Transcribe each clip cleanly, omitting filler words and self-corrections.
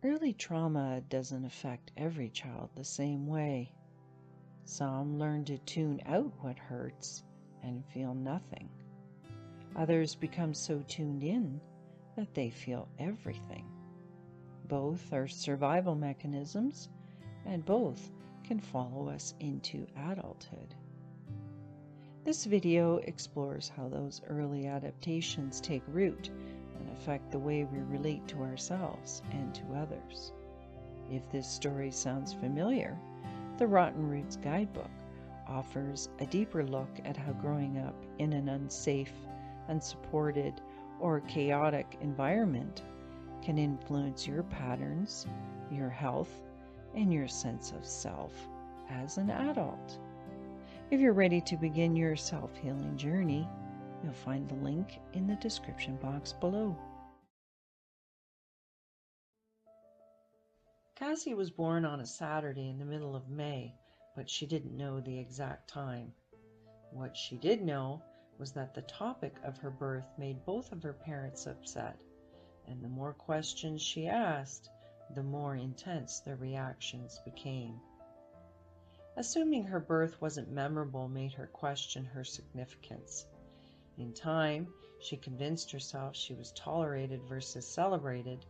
Early trauma doesn't affect every child the same way. Some learn to tune out what hurts and feel nothing. Others become so tuned in that they feel everything. Both are survival mechanisms, and both can follow us into adulthood. This video explores how those early adaptations take root and affect the way we relate to ourselves and to others. If this story sounds familiar, the Rotten Roots Guidebook offers a deeper look at how growing up in an unsafe, unsupported, or chaotic environment can influence your patterns, your health, and your sense of self as an adult. If you're ready to begin your self-healing journey, you'll find the link in the description box below. Cassie was born on a Saturday in the middle of May, but she didn't know the exact time. What she did know was that the topic of her birth made both of her parents upset, and the more questions she asked, the more intense their reactions became. Assuming her birth wasn't memorable made her question her significance. In time, she convinced herself she was tolerated versus celebrated,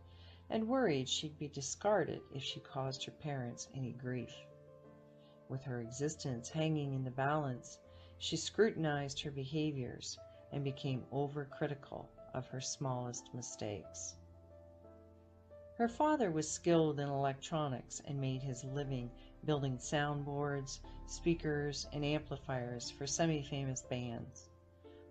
and worried she'd be discarded if she caused her parents any grief. With her existence hanging in the balance, she scrutinized her behaviors and became overcritical of her smallest mistakes. Her father was skilled in electronics and made his living building soundboards, speakers, and amplifiers for semi-famous bands.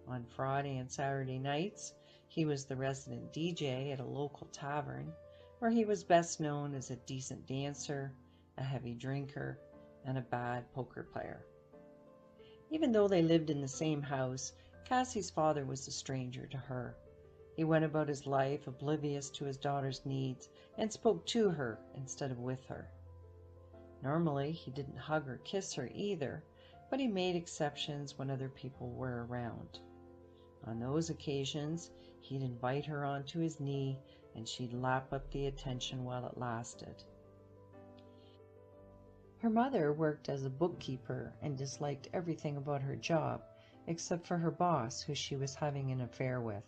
On Friday and Saturday nights, he was the resident DJ at a local tavern, where he was best known as a decent dancer, a heavy drinker, and a bad poker player. Even though they lived in the same house, Cassie's father was a stranger to her. He went about his life oblivious to his daughter's needs and spoke to her instead of with her. Normally, he didn't hug or kiss her either, but he made exceptions when other people were around. On those occasions, he'd invite her onto his knee and she'd lap up the attention while it lasted. Her mother worked as a bookkeeper and disliked everything about her job except for her boss, who she was having an affair with.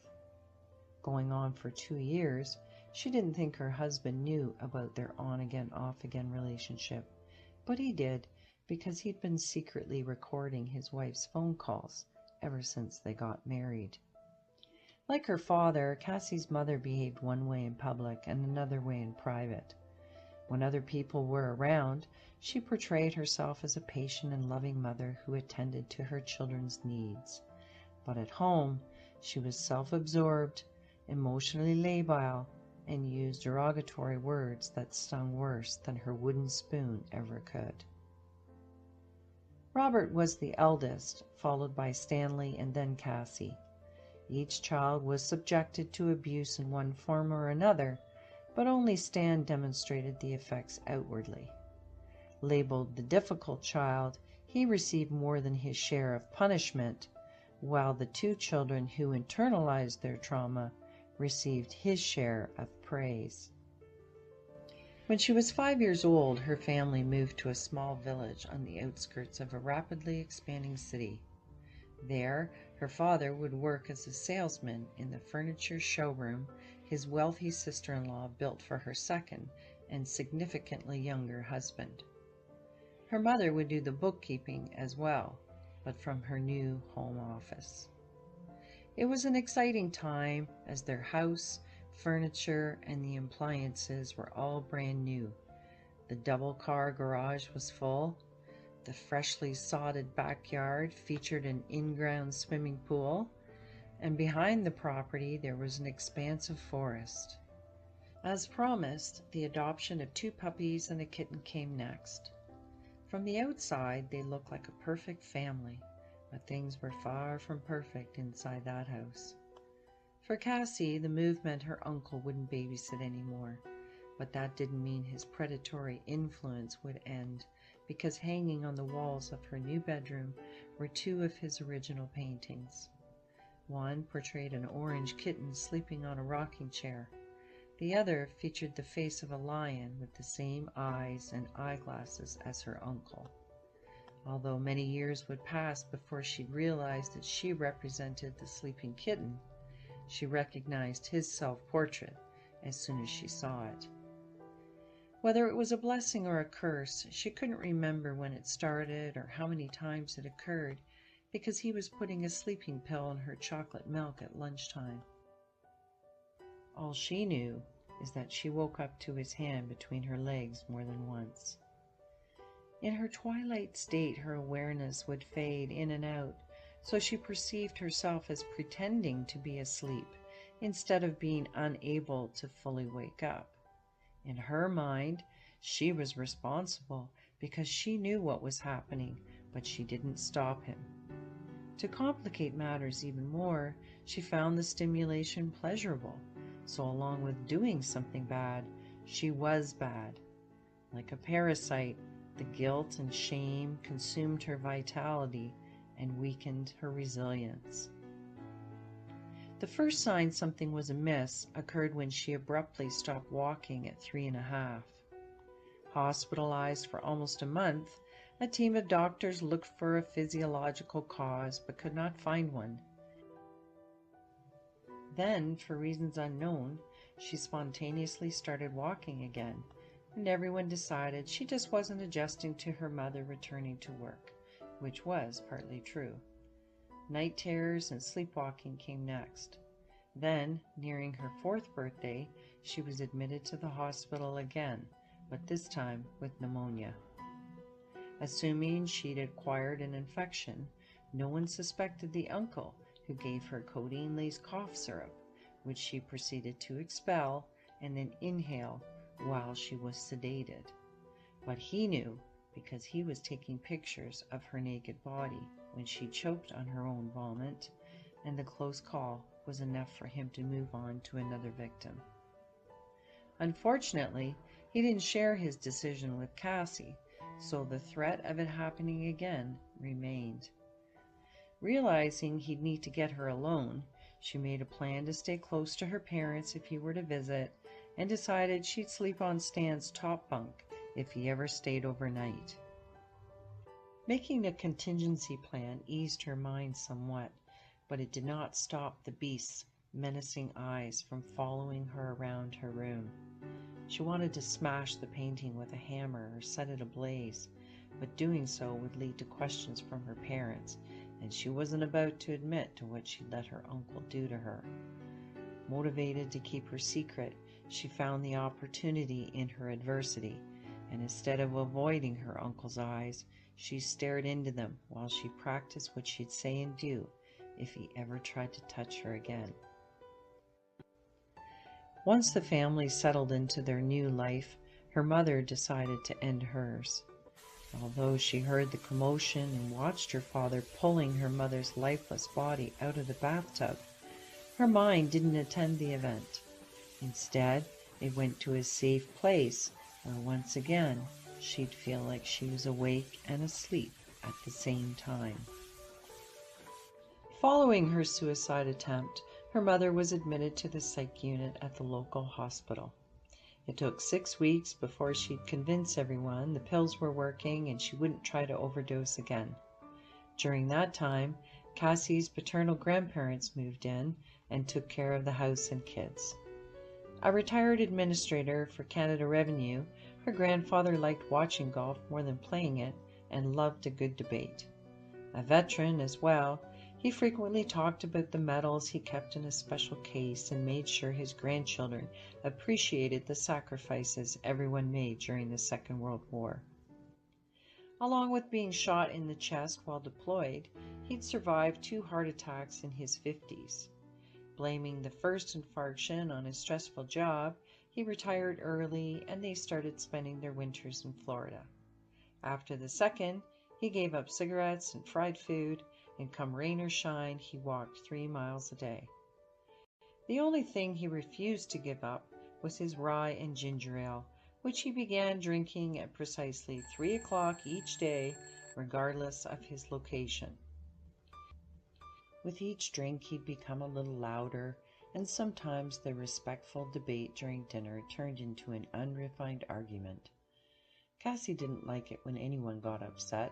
Going on for 2 years, she didn't think her husband knew about their on-again, off-again relationship, but he did because he'd been secretly recording his wife's phone calls ever since they got married. Like her father, Cassie's mother behaved one way in public and another way in private. When other people were around, she portrayed herself as a patient and loving mother who attended to her children's needs. But at home, she was self-absorbed, emotionally labile, and used derogatory words that stung worse than her wooden spoon ever could. Robert was the eldest, followed by Stanley and then Cassie. Each child was subjected to abuse in one form or another, but only Stan demonstrated the effects outwardly. Labeled the difficult child, he received more than his share of punishment, while the 2 children who internalized their trauma received his share of praise. When she was 5 years old, her family moved to a small village on the outskirts of a rapidly expanding city. There, her father would work as a salesman in the furniture showroom his wealthy sister-in-law built for her second and significantly younger husband. Her mother would do the bookkeeping as well, but from her new home office. It was an exciting time as their house, furniture, and the appliances were all brand new. The double-car garage was full. The freshly sodded backyard featured an in-ground swimming pool, and behind the property there was an expansive forest. As promised, the adoption of 2 puppies and a kitten came next. From the outside, they looked like a perfect family, but things were far from perfect inside that house. For Cassie, the move meant her uncle wouldn't babysit anymore, but that didn't mean his predatory influence would end, because hanging on the walls of her new bedroom were 2 of his original paintings. One portrayed an orange kitten sleeping on a rocking chair. The other featured the face of a lion with the same eyes and eyeglasses as her uncle. Although many years would pass before she'd realized that she represented the sleeping kitten, she recognized his self-portrait as soon as she saw it. Whether it was a blessing or a curse, she couldn't remember when it started or how many times it occurred, because he was putting a sleeping pill in her chocolate milk at lunchtime. All she knew is that she woke up to his hand between her legs more than once. In her twilight state, her awareness would fade in and out, so she perceived herself as pretending to be asleep instead of being unable to fully wake up. In her mind, she was responsible because she knew what was happening, but she didn't stop him. To complicate matters even more, she found the stimulation pleasurable, so along with doing something bad, she was bad. Like a parasite, the guilt and shame consumed her vitality and weakened her resilience. The first sign something was amiss occurred when she abruptly stopped walking at 3.5. Hospitalized for almost a month, a team of doctors looked for a physiological cause but could not find one. Then, for reasons unknown, she spontaneously started walking again, and everyone decided she just wasn't adjusting to her mother returning to work, which was partly true. Night terrors and sleepwalking came next. Then, nearing her 4th birthday, she was admitted to the hospital again, but this time with pneumonia. Assuming she'd acquired an infection, no one suspected the uncle who gave her codeine-laced cough syrup, which she proceeded to expel and then inhale while she was sedated. But he knew because he was taking pictures of her naked body when she choked on her own vomit, and the close call was enough for him to move on to another victim. Unfortunately, he didn't share his decision with Cassie, so the threat of it happening again remained. Realizing he'd need to get her alone, she made a plan to stay close to her parents if he were to visit, and decided she'd sleep on Stan's top bunk if he ever stayed overnight. Making a contingency plan eased her mind somewhat, but it did not stop the beast's menacing eyes from following her around her room. She wanted to smash the painting with a hammer or set it ablaze, but doing so would lead to questions from her parents, and she wasn't about to admit to what she'd let her uncle do to her. Motivated to keep her secret, she found the opportunity in her adversity, and instead of avoiding her uncle's eyes, she stared into them while she practiced what she'd say and do if he ever tried to touch her again. Once the family settled into their new life, her mother decided to end hers. Although she heard the commotion and watched her father pulling her mother's lifeless body out of the bathtub, her mind didn't attend the event. Instead, it went to a safe place where once again she'd feel like she was awake and asleep at the same time. Following her suicide attempt, her mother was admitted to the psych unit at the local hospital. It took 6 weeks before she'd convince everyone the pills were working and she wouldn't try to overdose again. During that time, Cassie's paternal grandparents moved in and took care of the house and kids. A retired administrator for Canada Revenue, her grandfather liked watching golf more than playing it and loved a good debate. A veteran as well, he frequently talked about the medals he kept in a special case and made sure his grandchildren appreciated the sacrifices everyone made during the Second World War. Along with being shot in the chest while deployed, he'd survived 2 heart attacks in his 50s. Blaming the first infarction on his stressful job, he retired early and they started spending their winters in Florida. After the second, he gave up cigarettes and fried food, and come rain or shine, he walked 3 miles a day. The only thing he refused to give up was his rye and ginger ale, which he began drinking at precisely 3 o'clock each day, regardless of his location. With each drink, he'd become a little louder, and sometimes the respectful debate during dinner turned into an unrefined argument. Cassie didn't like it when anyone got upset,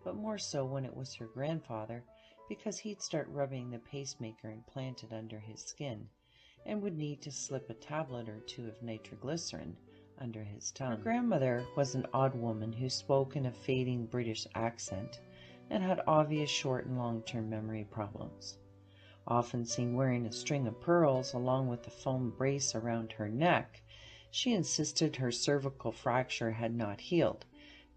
but more so when it was her grandfather, because he'd start rubbing the pacemaker implanted under his skin, and would need to slip a tablet or two of nitroglycerin under his tongue. Her grandmother was an odd woman who spoke in a fading British accent and had obvious short and long-term memory problems. Often seen wearing a string of pearls along with a foam brace around her neck, she insisted her cervical fracture had not healed,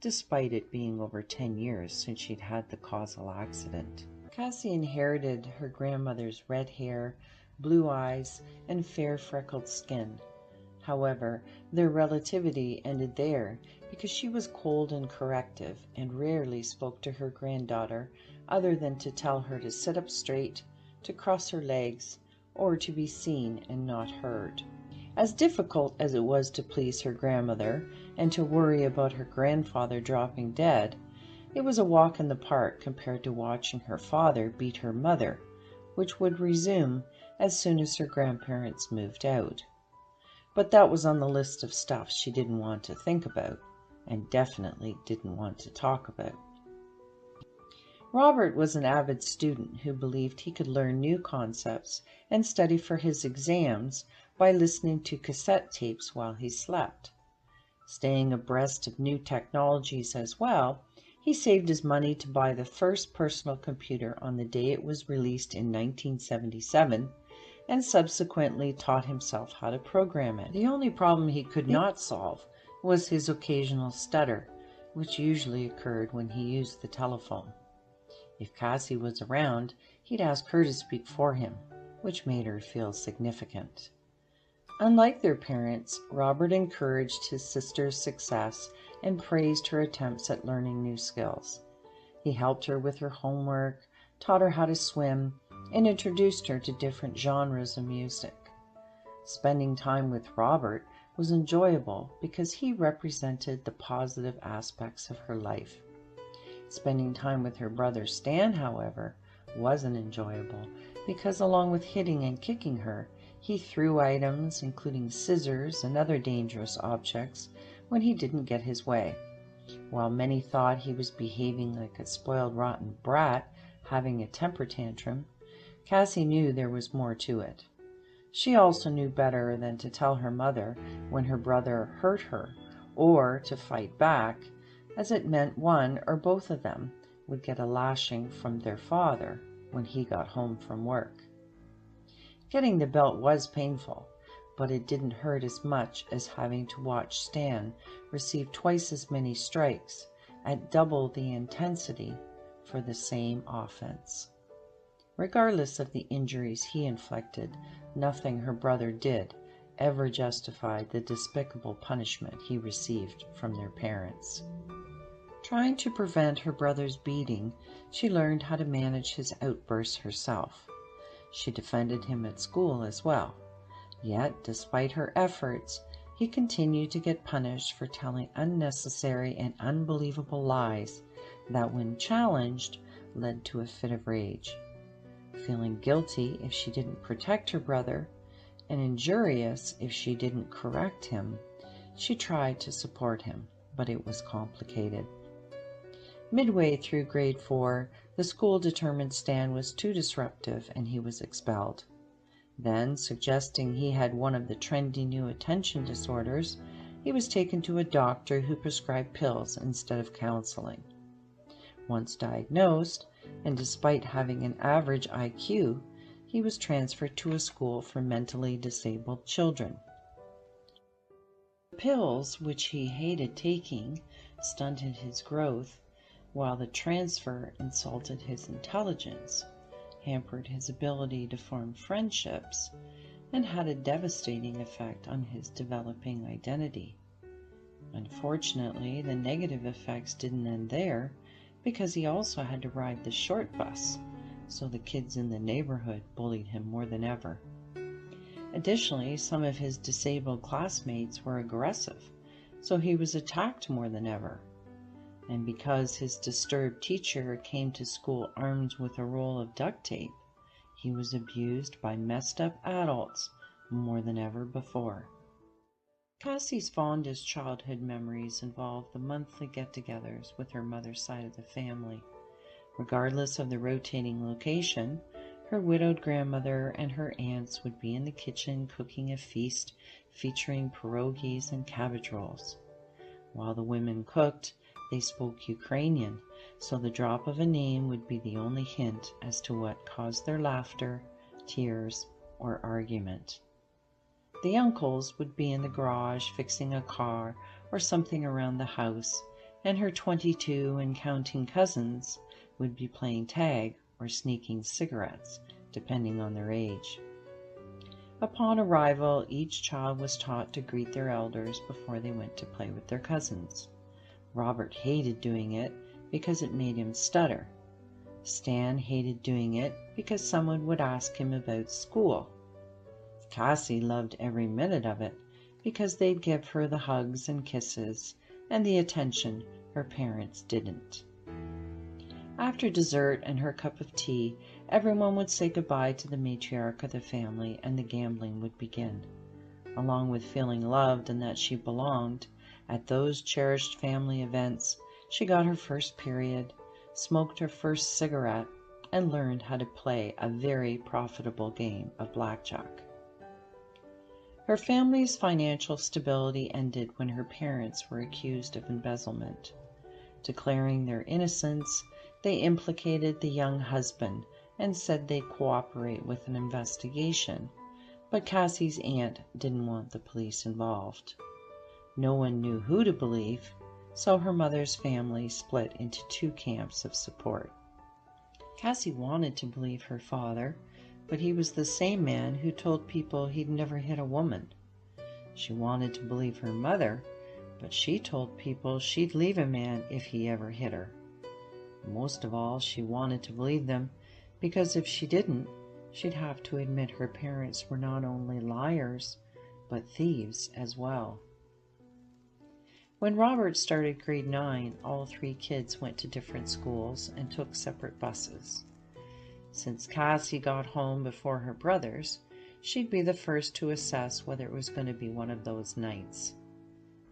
despite it being over 10 years since she'd had the causal accident. Cassie inherited her grandmother's red hair, blue eyes, and fair freckled skin. However, their relativity ended there because she was cold and corrective and rarely spoke to her granddaughter other than to tell her to sit up straight, to cross her legs, or to be seen and not heard. As difficult as it was to please her grandmother and to worry about her grandfather dropping dead, it was a walk in the park compared to watching her father beat her mother, which would resume as soon as her grandparents moved out. But that was on the list of stuff she didn't want to think about, and definitely didn't want to talk about. Robert was an avid student who believed he could learn new concepts and study for his exams by listening to cassette tapes while he slept. Staying abreast of new technologies as well, he saved his money to buy the first personal computer on the day it was released in 1977, and subsequently taught himself how to program it. The only problem he could not solve was his occasional stutter, which usually occurred when he used the telephone. If Cassie was around, he'd ask her to speak for him, which made her feel significant. Unlike their parents, Robert encouraged his sister's success and praised her attempts at learning new skills. He helped her with her homework, taught her how to swim, and introduced her to different genres of music. Spending time with Robert was enjoyable because he represented the positive aspects of her life. Spending time with her brother Stan, however, wasn't enjoyable because along with hitting and kicking her, he threw items, including scissors and other dangerous objects, when he didn't get his way. While many thought he was behaving like a spoiled rotten brat, having a temper tantrum, Cassie knew there was more to it. She also knew better than to tell her mother when her brother hurt her, or to fight back, as it meant one or both of them would get a lashing from their father when he got home from work. Getting the belt was painful, but it didn't hurt as much as having to watch Stan receive twice as many strikes at double the intensity for the same offense. Regardless of the injuries he inflicted, nothing her brother did ever justified the despicable punishment he received from their parents. Trying to prevent her brother's beating, she learned how to manage his outbursts herself. She defended him at school as well. Yet, despite her efforts, he continued to get punished for telling unnecessary and unbelievable lies that, when challenged, led to a fit of rage. Feeling guilty if she didn't protect her brother, and injurious if she didn't correct him, she tried to support him, but it was complicated. Midway through grade 4, the school determined Stan was too disruptive and he was expelled. Then, suggesting he had one of the trendy new attention disorders, he was taken to a doctor who prescribed pills instead of counseling. Once diagnosed, and despite having an average IQ, he was transferred to a school for mentally disabled children. The pills, which he hated taking, stunted his growth, while the transfer insulted his intelligence, hampered his ability to form friendships, and had a devastating effect on his developing identity. Unfortunately, the negative effects didn't end there, because he also had to ride the short bus, so the kids in the neighborhood bullied him more than ever. Additionally, some of his disabled classmates were aggressive, so he was attacked more than ever. And because his disturbed teacher came to school armed with a roll of duct tape, He was abused by messed up adults more than ever before. Cassie's fondest childhood memories involve the monthly get-togethers with her mother's side of the family. Regardless of the rotating location, her widowed grandmother and her aunts would be in the kitchen cooking a feast featuring pierogies and cabbage rolls. While the women cooked, they spoke Ukrainian, so the drop of a name would be the only hint as to what caused their laughter, tears, or argument. The uncles would be in the garage fixing a car or something around the house, and her 22 and counting cousins would be playing tag or sneaking cigarettes, depending on their age. Upon arrival, each child was taught to greet their elders before they went to play with their cousins. Robert hated doing it because it made him stutter. Stan hated doing it because someone would ask him about school. Cassie loved every minute of it because they'd give her the hugs and kisses and the attention her parents didn't. After dessert and her cup of tea, everyone would say goodbye to the matriarch of the family and the gambling would begin. Along with feeling loved and that she belonged, at those cherished family events, she got her first period, smoked her first cigarette, and learned how to play a very profitable game of blackjack. Her family's financial stability ended when her parents were accused of embezzlement. Declaring their innocence, they implicated the young husband and said they'd cooperate with an investigation, but Cassie's aunt didn't want the police involved. No one knew who to believe, so her mother's family split into two camps of support. Cassie wanted to believe her father, but he was the same man who told people he'd never hit a woman. She wanted to believe her mother, but she told people she'd leave a man if he ever hit her. Most of all, she wanted to believe them, because if she didn't, she'd have to admit her parents were not only liars, but thieves as well. When Robert started grade 9, all three kids went to different schools and took separate buses. Since Cassie got home before her brothers, she'd be the first to assess whether it was going to be one of those nights.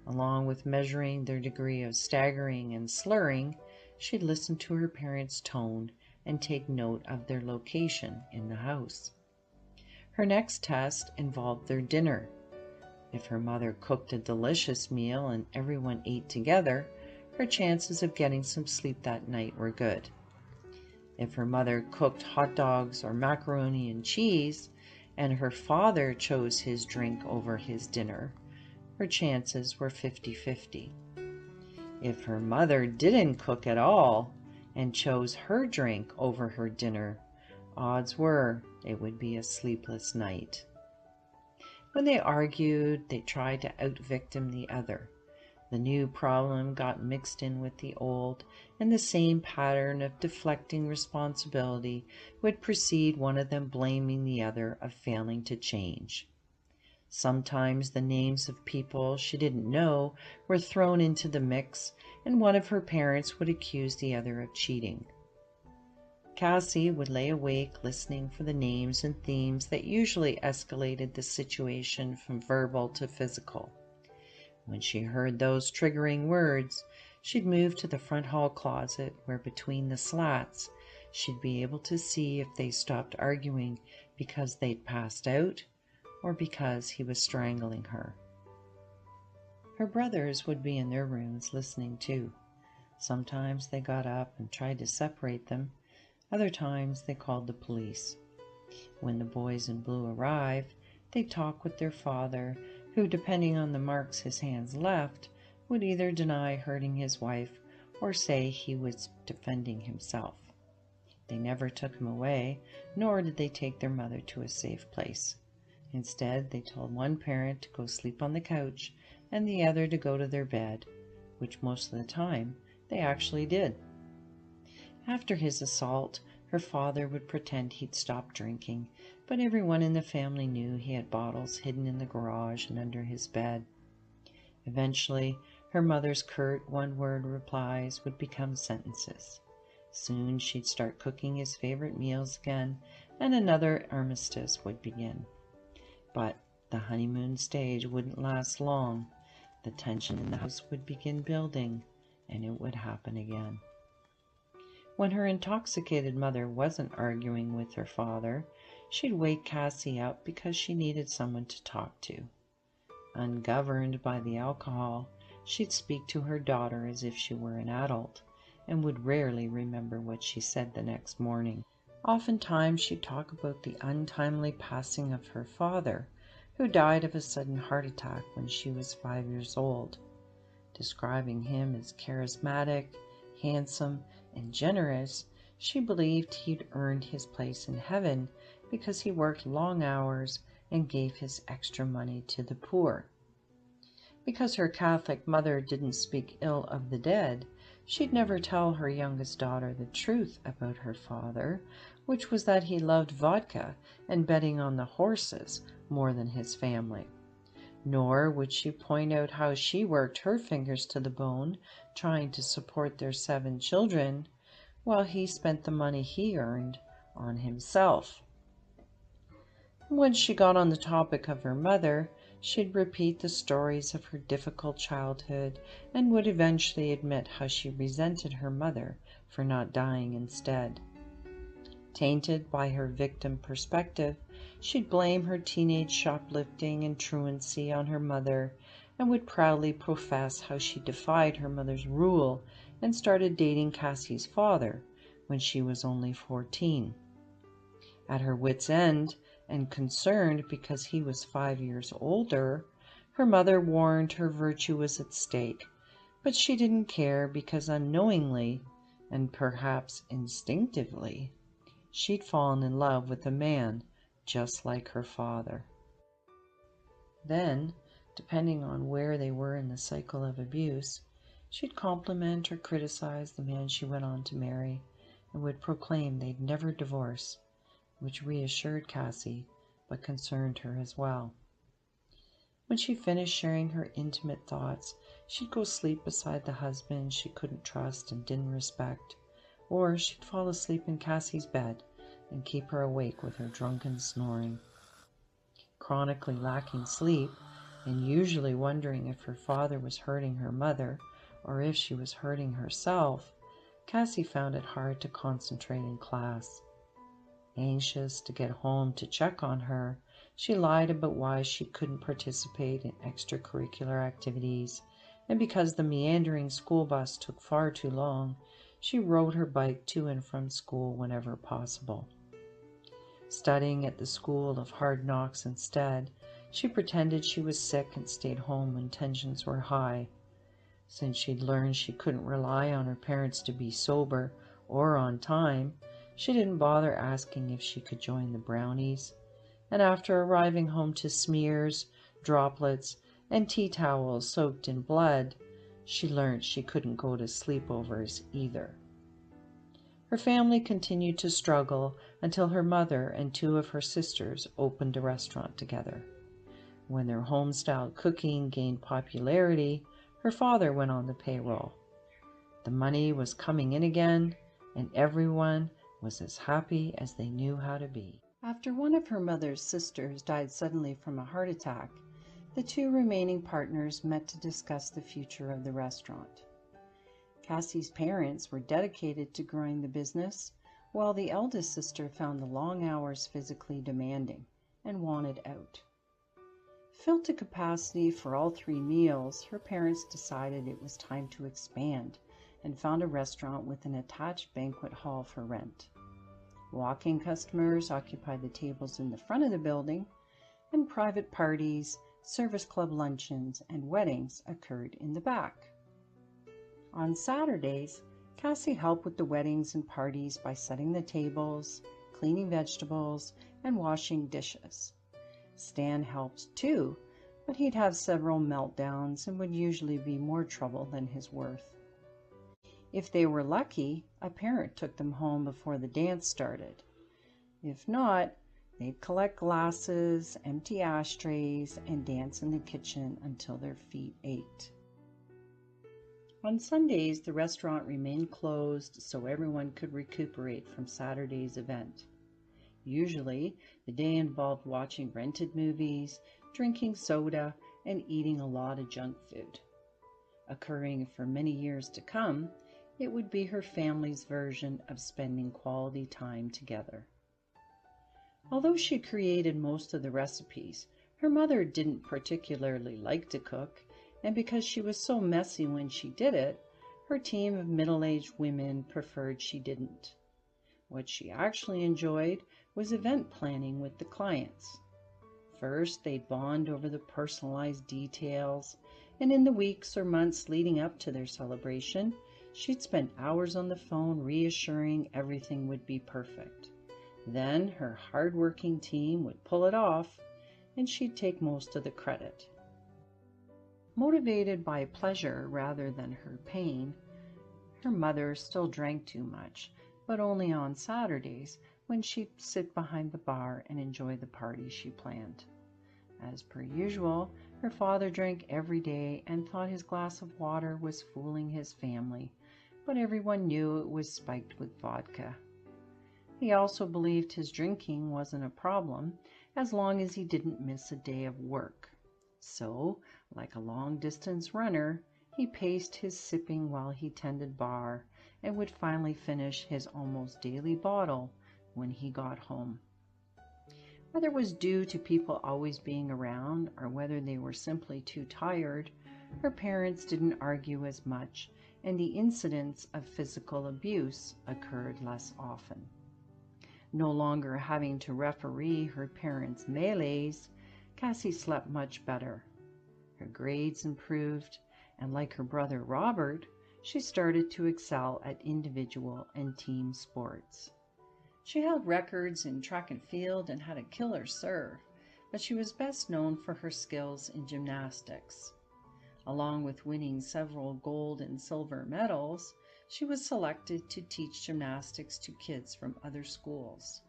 Along with measuring their degree of staggering and slurring, she'd listen to her parents' tone and take note of their location in the house. Her next test involved their dinner. If her mother cooked a delicious meal and everyone ate together, her chances of getting some sleep that night were good. If her mother cooked hot dogs or macaroni and cheese, and her father chose his drink over his dinner, her chances were 50-50. If her mother didn't cook at all and chose her drink over her dinner, odds were it would be a sleepless night. When they argued, they tried to out-victim the other. The new problem got mixed in with the old, and the same pattern of deflecting responsibility would precede one of them blaming the other of failing to change. Sometimes the names of people she didn't know were thrown into the mix, and one of her parents would accuse the other of cheating. Cassie would lay awake listening for the names and themes that usually escalated the situation from verbal to physical. When she heard those triggering words, she'd move to the front hall closet where between the slats she'd be able to see if they stopped arguing because they'd passed out or because he was strangling her. Her brothers would be in their rooms listening too. Sometimes they got up and tried to separate them. Other times they called the police. When the boys in blue arrived, they'd talk with their father, who, depending on the marks his hands left, would either deny hurting his wife or say he was defending himself. They never took him away, nor did they take their mother to a safe place. Instead, they told one parent to go sleep on the couch and the other to go to their bed, which most of the time they actually did. After his assault, her father would pretend he'd stopped drinking, but everyone in the family knew he had bottles hidden in the garage and under his bed. Eventually, her mother's curt one-word replies would become sentences. Soon she'd start cooking his favorite meals again, and another armistice would begin. But the honeymoon stage wouldn't last long. The tension in the house would begin building, and it would happen again. When her intoxicated mother wasn't arguing with her father, she'd wake Cassie up because she needed someone to talk to. Ungoverned by the alcohol, she'd speak to her daughter as if she were an adult, and would rarely remember what she said the next morning. Oftentimes she'd talk about the untimely passing of her father, who died of a sudden heart attack when she was 5 years old. Describing him as charismatic, handsome, and generous, she believed he'd earned his place in heaven because he worked long hours and gave his extra money to the poor. Because her Catholic mother didn't speak ill of the dead, she'd never tell her youngest daughter the truth about her father, which was that he loved vodka and betting on the horses more than his family. Nor would she point out how she worked her fingers to the bone trying to support their 7 children, while he spent the money he earned on himself. When she got on the topic of her mother, she'd repeat the stories of her difficult childhood and would eventually admit how she resented her mother for not dying instead. Tainted by her victim perspective, she'd blame her teenage shoplifting and truancy on her mother and would proudly profess how she defied her mother's rule and started dating Cassie's father when she was only 14. At her wit's end and concerned because he was 5 years older, her mother warned her virtue was at stake, but she didn't care because unknowingly, and perhaps instinctively, she'd fallen in love with a man just like her father. Then, depending on where they were in the cycle of abuse, she'd compliment or criticize the man she went on to marry and would proclaim they'd never divorce, which reassured Cassie but concerned her as well. When she finished sharing her intimate thoughts, she'd go sleep beside the husband she couldn't trust and didn't respect, or she'd fall asleep in Cassie's bed and keep her awake with her drunken snoring. Chronically lacking sleep, and usually wondering if her father was hurting her mother or if she was hurting herself, Cassie found it hard to concentrate in class. Anxious to get home to check on her, she lied about why she couldn't participate in extracurricular activities, and because the meandering school bus took far too long, she rode her bike to and from school whenever possible. Studying at the school of hard knocks instead, she pretended she was sick and stayed home when tensions were high. Since she'd learned she couldn't rely on her parents to be sober or on time, she didn't bother asking if she could join the brownies, and after arriving home to smears, droplets, and tea towels soaked in blood, she learned she couldn't go to sleepovers either. Her family continued to struggle until her mother and 2 of her sisters opened a restaurant together. When their home-style cooking gained popularity, her father went on the payroll. The money was coming in again, and everyone was as happy as they knew how to be. After one of her mother's sisters died suddenly from a heart attack, the 2 remaining partners met to discuss the future of the restaurant. Cassie's parents were dedicated to growing the business, while the eldest sister found the long hours physically demanding and wanted out. Filled to capacity for all 3 meals, her parents decided it was time to expand and found a restaurant with an attached banquet hall for rent. Walk-in customers occupied the tables in the front of the building, and private parties, service club luncheons, and weddings occurred in the back. On Saturdays, Cassie helped with the weddings and parties by setting the tables, cleaning vegetables, and washing dishes. Stan helped too, but he'd have several meltdowns and would usually be more trouble than his worth. If they were lucky, a parent took them home before the dance started. If not, they'd collect glasses, empty ashtrays, and dance in the kitchen until their feet ached. On Sundays, the restaurant remained closed so everyone could recuperate from Saturday's event. Usually, the day involved watching rented movies, drinking soda, and eating a lot of junk food. Occurring for many years to come, it would be her family's version of spending quality time together. Although she created most of the recipes, her mother didn't particularly like to cook, and because she was so messy when she did it, her team of middle-aged women preferred she didn't. What she actually enjoyed was event planning with the clients. First, they'd bond over the personalized details, and in the weeks or months leading up to their celebration, she'd spend hours on the phone reassuring everything would be perfect. Then her hard-working team would pull it off, and she'd take most of the credit. Motivated by pleasure rather than her pain, her mother still drank too much, but only on Saturdays when she'd sit behind the bar and enjoy the party she planned. As per usual, her father drank every day and thought his glass of water was fooling his family, but everyone knew it was spiked with vodka. He also believed his drinking wasn't a problem as long as he didn't miss a day of work. So, like a long-distance runner, he paced his sipping while he tended bar and would finally finish his almost daily bottle when he got home. Whether it was due to people always being around or whether they were simply too tired, her parents didn't argue as much, and the incidents of physical abuse occurred less often. No longer having to referee her parents' melees, Cassie slept much better. Her grades improved, and like her brother Robert, she started to excel at individual and team sports. She held records in track and field and had a killer serve, but she was best known for her skills in gymnastics. Along with winning several gold and silver medals, she was selected to teach gymnastics to kids from other schools.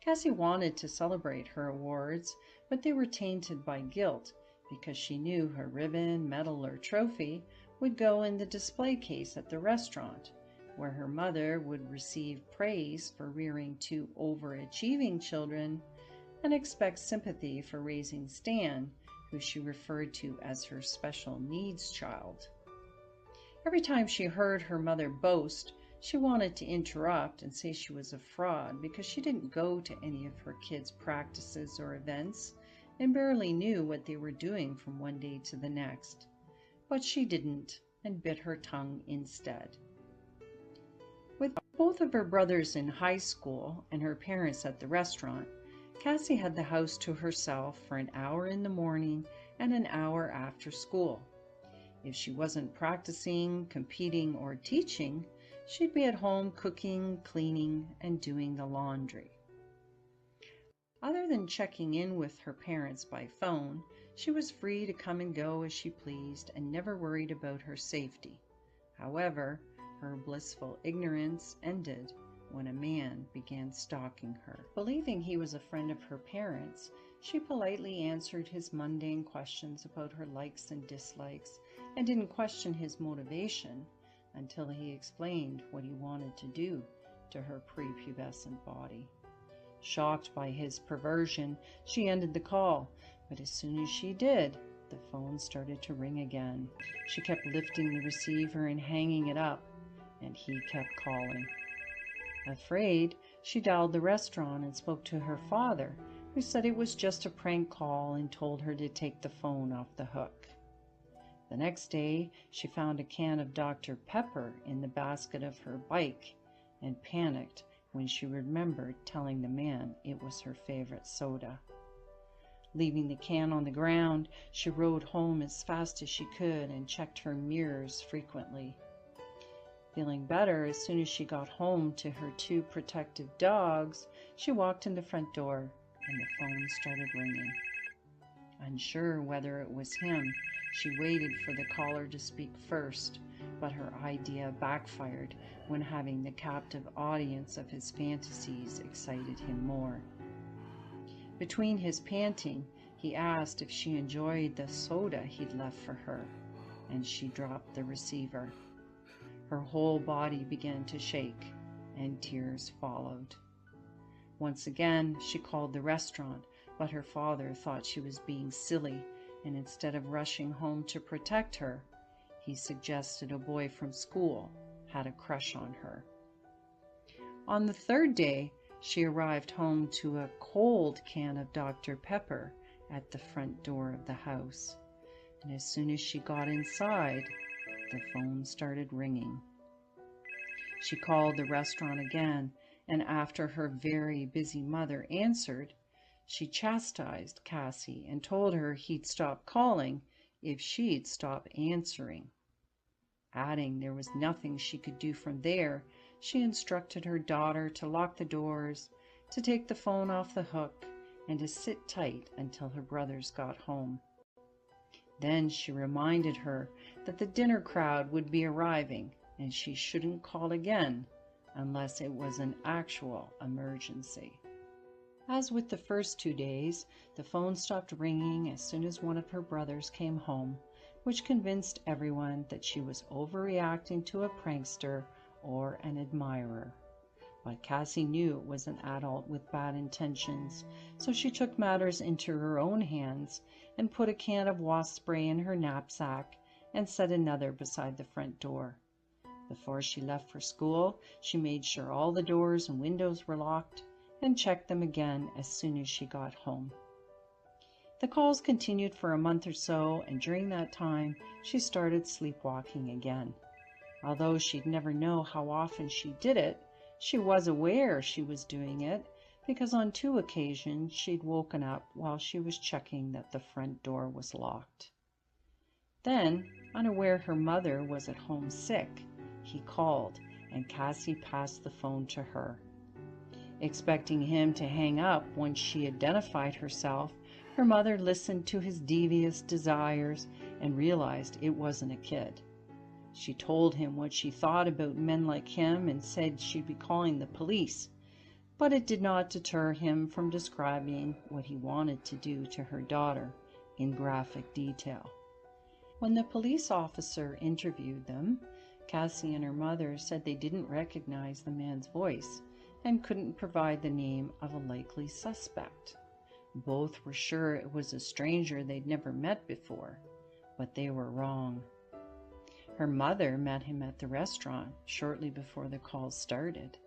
Cassie wanted to celebrate her awards, but they were tainted by guilt because she knew her ribbon, medal, or trophy would go in the display case at the restaurant, where her mother would receive praise for rearing two overachieving children and expect sympathy for raising Stan, who she referred to as her special needs child. Every time she heard her mother boast, she wanted to interrupt and say she was a fraud because she didn't go to any of her kids' practices or events and barely knew what they were doing from one day to the next. But she didn't and bit her tongue instead. With both of her brothers in high school and her parents at the restaurant, Cassie had the house to herself for an hour in the morning and an hour after school. If she wasn't practicing, competing, or teaching, she'd be at home cooking, cleaning, and doing the laundry. Other than checking in with her parents by phone, she was free to come and go as she pleased and never worried about her safety. However, her blissful ignorance ended when a man began stalking her. Believing he was a friend of her parents, she politely answered his mundane questions about her likes and dislikes and didn't question his motivation until he explained what he wanted to do to her prepubescent body. Shocked by his perversion, she ended the call, but as soon as she did, the phone started to ring again. She kept lifting the receiver and hanging it up, and he kept calling. Afraid, she dialed the restaurant and spoke to her father, who said it was just a prank call and told her to take the phone off the hook. The next day, she found a can of Dr. Pepper in the basket of her bike and panicked when she remembered telling the man it was her favorite soda. Leaving the can on the ground, she rode home as fast as she could and checked her mirrors frequently. Feeling better as soon as she got home to her two protective dogs, she walked in the front door and the phone started ringing. Unsure whether it was him, she waited for the caller to speak first, but her idea backfired when having the captive audience of his fantasies excited him more. Between his panting, he asked if she enjoyed the soda he'd left for her, and she dropped the receiver. Her whole body began to shake, and tears followed. Once again, she called the restaurant, but her father thought she was being silly, and instead of rushing home to protect her, he suggested a boy from school had a crush on her. On the third day, she arrived home to a cold can of Dr. Pepper at the front door of the house. And as soon as she got inside, the phone started ringing. She called the restaurant again, and after her very busy mother answered, she chastised Cassie and told her he'd stop calling if she'd stop answering. Adding there was nothing she could do from there, she instructed her daughter to lock the doors, to take the phone off the hook, and to sit tight until her brothers got home. Then she reminded her that the dinner crowd would be arriving, and she shouldn't call again unless it was an actual emergency. As with the first 2 days, the phone stopped ringing as soon as one of her brothers came home, which convinced everyone that she was overreacting to a prankster or an admirer. But Cassie knew it was an adult with bad intentions, so she took matters into her own hands and put a can of wasp spray in her knapsack and set another beside the front door. Before she left for school, she made sure all the doors and windows were locked and checked them again as soon as she got home. The calls continued for a month or so, and during that time, she started sleepwalking again. Although she'd never know how often she did it, she was aware she was doing it because on 2 occasions she'd woken up while she was checking that the front door was locked. Then, unaware her mother was at home sick, he called, and Cassie passed the phone to her. Expecting him to hang up once she identified herself, her mother listened to his devious desires and realized it wasn't a kid. She told him what she thought about men like him and said she'd be calling the police, but it did not deter him from describing what he wanted to do to her daughter in graphic detail. When the police officer interviewed them, Cassie and her mother said they didn't recognize the man's voice and couldn't provide the name of a likely suspect. Both were sure it was a stranger they'd never met before, but they were wrong. Her mother met him at the restaurant shortly before the call started,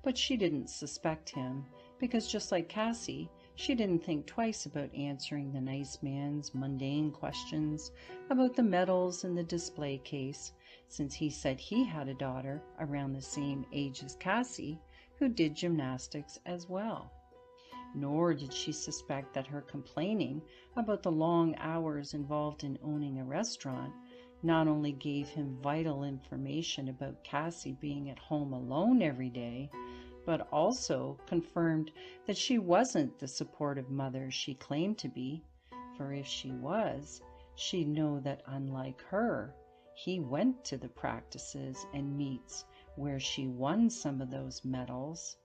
but she didn't suspect him because, just like Cassie, she didn't think twice about answering the nice man's mundane questions about the medals in the display case, since he said he had a daughter around the same age as Cassie who did gymnastics as well. Nor did she suspect that her complaining about the long hours involved in owning a restaurant not only gave him vital information about Cassie being at home alone every day, but also confirmed that she wasn't the supportive mother she claimed to be, for if she was, she'd know that unlike her, he went to the practices and meets where she won some of those medals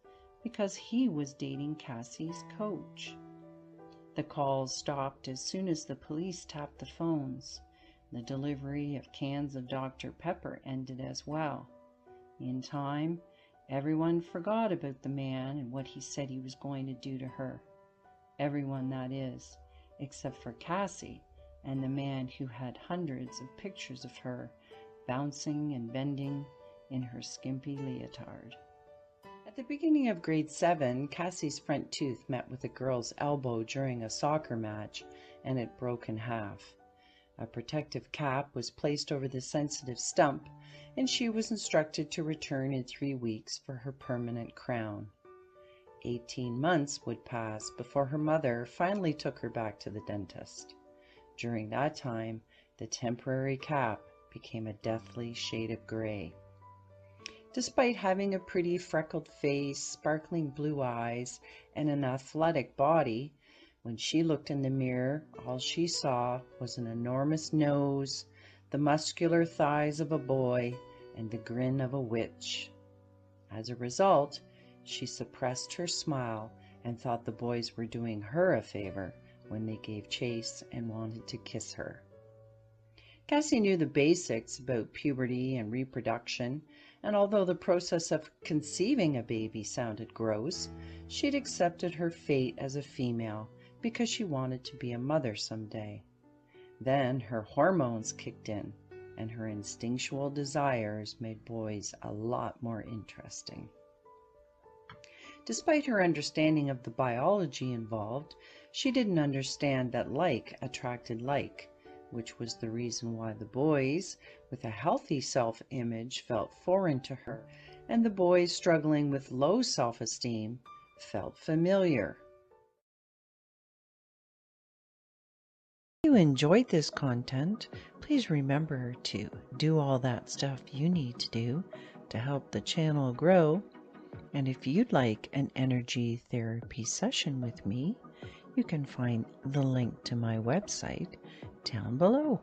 because he was dating Cassie's coach. The calls stopped as soon as the police tapped the phones. The delivery of cans of Dr. Pepper ended as well. In time, everyone forgot about the man and what he said he was going to do to her. Everyone, that is, except for Cassie and the man who had hundreds of pictures of her bouncing and bending in her skimpy leotard. At the beginning of grade 7, Cassie's front tooth met with a girl's elbow during a soccer match, and it broke in half. A protective cap was placed over the sensitive stump, and she was instructed to return in 3 weeks for her permanent crown. 18 months would pass before her mother finally took her back to the dentist. During that time, the temporary cap became a deathly shade of gray. Despite having a pretty freckled face, sparkling blue eyes, and an athletic body, when she looked in the mirror, all she saw was an enormous nose, the muscular thighs of a boy, and the grin of a witch. As a result, she suppressed her smile and thought the boys were doing her a favor when they gave chase and wanted to kiss her. Cassie knew the basics about puberty and reproduction, and although the process of conceiving a baby sounded gross, she'd accepted her fate as a female because she wanted to be a mother someday. Then her hormones kicked in, and her instinctual desires made boys a lot more interesting. Despite her understanding of the biology involved, she didn't understand that like attracted like, which was the reason why the boys with a healthy self-image felt foreign to her, and the boys struggling with low self-esteem felt familiar. If you enjoyed this content, please remember to do all that stuff you need to do to help the channel grow. And if you'd like an energy therapy session with me, you can find the link to my website down below.